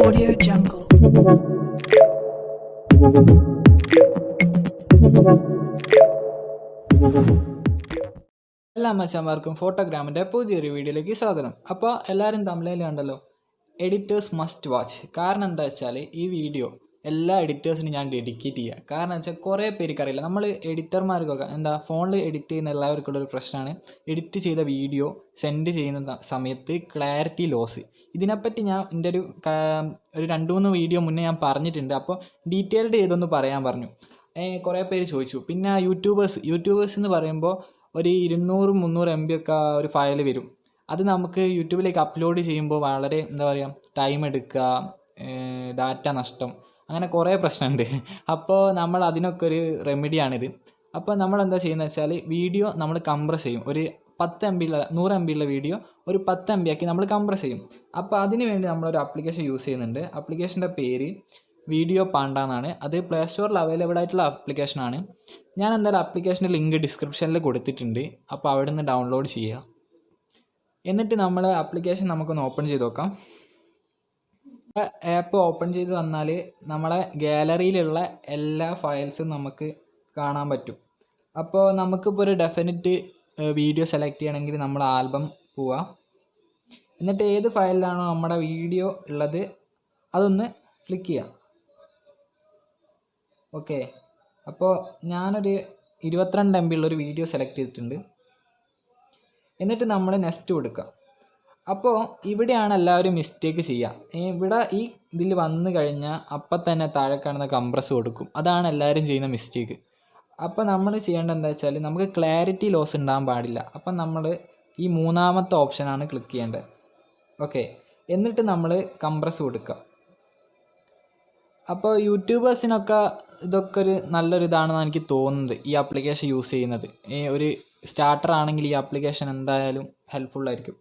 Audio Jungle. എല്ലാ മച്ചാന്മാർക്കും ഫോട്ടോഗ്രാമിൻ്റെ പുതിയൊരു വീഡിയോയിലേക്ക് സ്വാഗതം. അപ്പോൾ എല്ലാവരും തമിഴിൽ കണ്ടല്ലോ, എഡിറ്റേഴ്സ് മസ്റ്റ് വാച്ച്. കാരണം എന്താ വെച്ചാൽ ഈ വീഡിയോ എല്ലാ എഡിറ്റേഴ്സിനും ഞാൻ ഡെഡിക്കേറ്റ് ചെയ്യുക. കാരണം വെച്ചാൽ കുറേ പേർക്ക് അറിയില്ല. നമ്മൾ എഡിറ്റർമാർക്കൊക്കെ ഫോണിൽ എഡിറ്റ് ചെയ്യുന്ന എല്ലാവർക്കുള്ളൊരു പ്രശ്നമാണ് എഡിറ്റ് ചെയ്ത വീഡിയോ സെൻഡ് ചെയ്യുന്ന സമയത്ത് ക്ലാരിറ്റി ലോസ്. ഇതിനെപ്പറ്റി ഞാൻ എൻ്റെ ഒരു 2-3 വീഡിയോ മുന്നേ ഞാൻ പറഞ്ഞിട്ടുണ്ട്. അപ്പോൾ ഡീറ്റെയിൽഡ് ചെയ്തൊന്ന് പറയാൻ പറഞ്ഞു. കുറേ പേര് ചോദിച്ചു. പിന്നെ യൂട്യൂബേഴ്സ് എന്ന് പറയുമ്പോൾ ഒരു 200-300 MB ഒക്കെ ഒരു ഫയൽ വരും. അത് നമുക്ക് യൂട്യൂബിലേക്ക് അപ്ലോഡ് ചെയ്യുമ്പോൾ വളരെ ടൈം എടുക്കുക, ഡാറ്റ നഷ്ടം, അങ്ങനെ കുറേ പ്രശ്നമുണ്ട്. അപ്പോൾ നമ്മൾ അതിനൊക്കെ ഒരു റെമഡിയാണിത്. അപ്പോൾ നമ്മൾ എന്താ ചെയ്യുന്നത് വെച്ചാൽ വീഡിയോ നമ്മൾ കംപ്രസ് ചെയ്യും. ഒരു 10 MB 100 MB ഉള്ള വീഡിയോ ഒരു 10 MB ആക്കി നമ്മൾ കംപ്രസ് ചെയ്യും. അപ്പോൾ അതിന് വേണ്ടി നമ്മളൊരു ആപ്ലിക്കേഷൻ യൂസ് ചെയ്യുന്നുണ്ട്. ആപ്ലിക്കേഷൻ്റെ പേര് വീഡിയോ പാണ്ട എന്നാണ്. അത് പ്ലേ സ്റ്റോറിൽ അവൈലബിൾ ആയിട്ടുള്ള ആപ്ലിക്കേഷനാണ്. ഞാൻ എന്തായാലും ആപ്ലിക്കേഷൻ്റെ ലിങ്ക് ഡിസ്ക്രിപ്ഷനിൽ കൊടുത്തിട്ടുണ്ട്. അപ്പോൾ അവിടെ നിന്ന് ഡൗൺലോഡ് ചെയ്യുക. എന്നിട്ട് നമ്മൾ ആപ്ലിക്കേഷൻ നമുക്കൊന്ന് ഓപ്പൺ ചെയ്ത് നോക്കാം. ആപ്പ് ഓപ്പൺ ചെയ്ത് വന്നാൽ നമ്മളെ ഗാലറിയിലുള്ള എല്ലാ ഫയൽസും നമുക്ക് കാണാൻ പറ്റും. അപ്പോൾ നമുക്കിപ്പോൾ ഒരു ഡെഫിനിറ്റ് വീഡിയോ സെലക്ട് ചെയ്യണമെങ്കിൽ നമ്മൾ ആൽബം പോവുക. എന്നിട്ട് ഏത് ഫയലിലാണോ നമ്മുടെ വീഡിയോ ഉള്ളത് അതൊന്ന് ക്ലിക്ക് ചെയ്യാം. ഓക്കെ, അപ്പോൾ ഞാനൊരു 22 MB ഉള്ളൊരു വീഡിയോ സെലക്ട് ചെയ്തിട്ടുണ്ട്. എന്നിട്ട് നമ്മൾ നെക്സ്റ്റ് കൊടുക്കുക. അപ്പോൾ ഇവിടെയാണ് എല്ലാവരും മിസ്റ്റേക്ക് ചെയ്യുക. ഇവിടെ ഈ ഇതിൽ വന്നു കഴിഞ്ഞാൽ അപ്പം തന്നെ താഴെ കാണുന്ന കംപ്രസ് കൊടുക്കും. അതാണ് എല്ലാവരും ചെയ്യുന്ന മിസ്റ്റേക്ക്. അപ്പോൾ നമ്മൾ ചെയ്യേണ്ടത് എന്താ വെച്ചാൽ നമുക്ക് ക്ലാരിറ്റി ലോസ് ഉണ്ടാകാൻ പാടില്ല. അപ്പം നമ്മൾ ഈ 3ാമത്തെ ഓപ്ഷനാണ് ക്ലിക്ക് ചെയ്യേണ്ടത്. ഓക്കെ, എന്നിട്ട് നമ്മൾ കംപ്രസ് കൊടുക്കുക. അപ്പോൾ യൂട്യൂബേഴ്സിനൊക്കെ ഇതൊക്കെ ഒരു നല്ലൊരു ഇതാണെന്ന് എനിക്ക് തോന്നുന്നത്, ഈ ആപ്ലിക്കേഷൻ യൂസ് ചെയ്യുന്നത്. ഒരു സ്റ്റാർട്ടർ ആണെങ്കിൽ ഈ ആപ്ലിക്കേഷൻ എന്തായാലും ഹെൽപ്ഫുള്ളായിരിക്കും.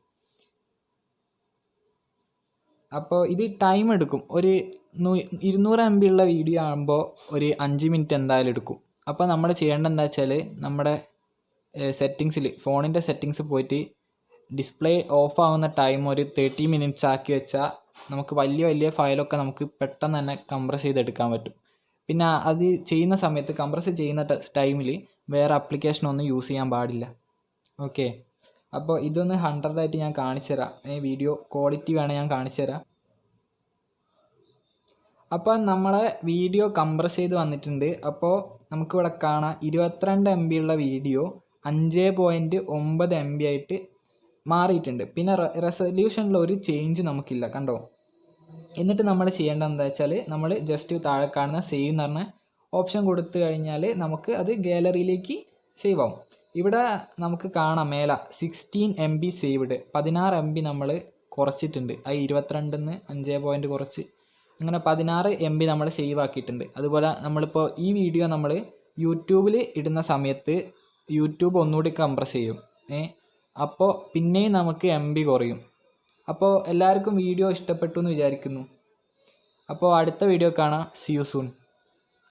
അപ്പോൾ ഇത് ടൈം എടുക്കും. ഒരു 200 MB ഉള്ള വീഡിയോ ആകുമ്പോൾ ഒരു 5 മിനിറ്റ് എന്തായാലും എടുക്കും. അപ്പോൾ നമ്മൾ ചെയ്യേണ്ടത് എന്താ വെച്ചാൽ നമ്മുടെ സെറ്റിങ്സിൽ ഫോണിൻ്റെ സെറ്റിങ്സ് പോയിട്ട് ഡിസ്പ്ലേ ഓഫ് ആകുന്ന ടൈം ഒരു 30 മിനിറ്റ്സ് ആക്കി വെച്ചാൽ നമുക്ക് വലിയ ഫയലൊക്കെ നമുക്ക് പെട്ടെന്ന് തന്നെ കംപ്രസ് ചെയ്തെടുക്കാൻ പറ്റും. പിന്നെ അത് ചെയ്യുന്ന സമയത്ത് കംപ്രസ് ചെയ്യുന്ന ടൈമിൽ വേറെ ആപ്ലിക്കേഷനൊന്നും യൂസ് ചെയ്യാൻ പാടില്ല. ഓക്കെ, അപ്പോൾ ഇതൊന്ന് 100 ആയിട്ട് ഞാൻ കാണിച്ചു തരാം. വീഡിയോ ക്വാളിറ്റി വേണേൽ ഞാൻ കാണിച്ചു തരാം. അപ്പോൾ നമ്മളെ വീഡിയോ കംപ്രസ് ചെയ്ത് വന്നിട്ടുണ്ട്. അപ്പോൾ നമുക്കിവിടെ കാണാം 22 MB ഉള്ള വീഡിയോ 5.9 MB ആയിട്ട് മാറിയിട്ടുണ്ട്. പിന്നെ റെസൊല്യൂഷനിൽ ഒരു ചേഞ്ച് നമുക്കില്ല, കണ്ടോ. എന്നിട്ട് നമ്മൾ ചെയ്യേണ്ടത് എന്താ വെച്ചാൽ നമ്മൾ ജസ്റ്റ് താഴെ കാണുന്ന സേവ് എന്ന് പറഞ്ഞ ഓപ്ഷൻ കൊടുത്തു കഴിഞ്ഞാൽ നമുക്ക് അത് ഗാലറിയിലേക്ക് സേവ് ആവും. ഇവിടെ നമുക്ക് കാണാം മേലെ 16 MB സേവ്ഡ്, 16 MB നമ്മൾ കുറച്ചിട്ടുണ്ട്. ആ 22-ന്ന് 5 കുറച്ച് അങ്ങനെ 16 MB നമ്മൾ സേവ് ആക്കിയിട്ടുണ്ട്. അതുപോലെ നമ്മളിപ്പോൾ ഈ വീഡിയോ നമ്മൾ യൂട്യൂബിൽ ഇടുന്ന സമയത്ത് യൂട്യൂബ് ഒന്നുകൂടി കംപ്രസ് ചെയ്യും. അപ്പോൾ പിന്നെയും നമുക്ക് MB കുറയും. അപ്പോൾ എല്ലാവർക്കും വീഡിയോ ഇഷ്ടപ്പെട്ടു എന്ന് വിചാരിക്കുന്നു. അപ്പോൾ അടുത്ത വീഡിയോ കാണാം. See you soon.